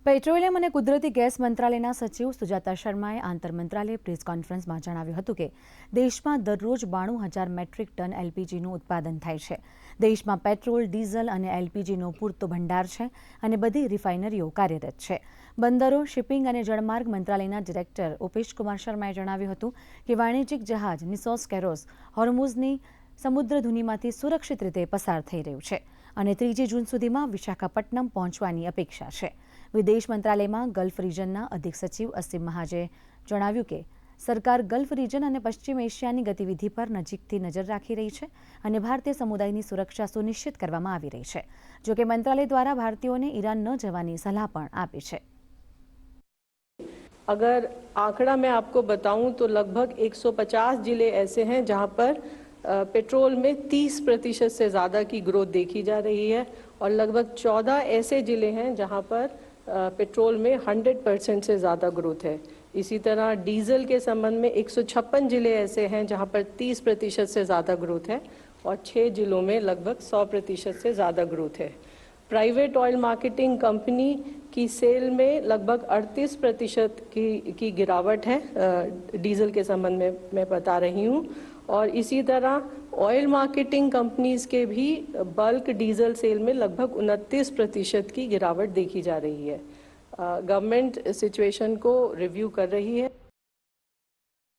Petroleum અને કુદરતી gas મંત્રાલયના સચિવ સુજાતા શર્માએ આંતરમંત્રાલય પ્રેસ કોન્ફરન્સમાં જણાવ્યું હતું કે દેશમાં દરરોજ 92,000 મેટ્રિક ટન એલપીજીનું ઉત્પાદન થાય છે। દેશમાં પેટ્રોલ, ડીઝલ અને એલપીજીનો પૂરતો ભંડાર છે અને બધી રિફાઇનરીઓ કાર્યરત છે। બંદરો, શિપિંગ અને જળમાર્ગ મંત્રાલયના ડિરેક્ટર ઉપેશ કુમાર શર્માએ જણાવ્યું હતું કે વાણિજ્યિક જહાજ નિસોસ કેરોસ હોર્મુઝની સમુદ્ર ધુનીમાંથી સુરક્ષિત રીતે પસાર થઈ રહ્યું છે અને 3 જૂન સુધીમાં વિશાખાપટ્ટનમ પહોંચવાની અપેક્ષા છે। વિદેશ મંત્રાલયમાં ગલ્ફ રિજનના અધિક સચિવ અસીમ મહાજે જણાવ્યું કે સરકાર ગલ્ફ રિજન અને પશ્ચિમ એશિયાની ગતિવિધિ પર નજીકથી નજર રાખી રહી છે અને ભારતીય સમુદાયની સુરક્ષા સુનિશ્ચિત કરવામાં આવી રહી છે। જો કે મંત્રાલય દ્વારા ભારતીયોને ઈરાન ન જવાની સલાહ પણ આપી છે। अगर आंकड़ा मैं आपको बताऊं तो लगभग 150 जिले ऐसे हैं जहां पर पेट्रोल में 30% से ज़्यादा की ग्रोथ देखी जा रही है और लगभग 14 ऐसे जिले हैं जहां पर पेट्रोल में 100% से ज़्यादा ग्रोथ है। इसी तरह डीजल के संबंध में 156 जिले ऐसे हैं जहां पर 30% से ज़्यादा ग्रोथ है और 6 जिलों में लगभग 100% से ज़्यादा ग्रोथ है। प्राइवेट ऑयल मार्केटिंग कंपनी की सेल में लगभग 38% की गिरावट है डीजल के संबंध में मैं बता रही हूँ। और इसी तरह ऑयल मार्केटिंग कंपनीज के भी बल्क डीजल सेल में लगभग 29% की गिरावट देखी जा रही है। गवर्नमेंट सिचुएशन को रिव्यू कर रही है।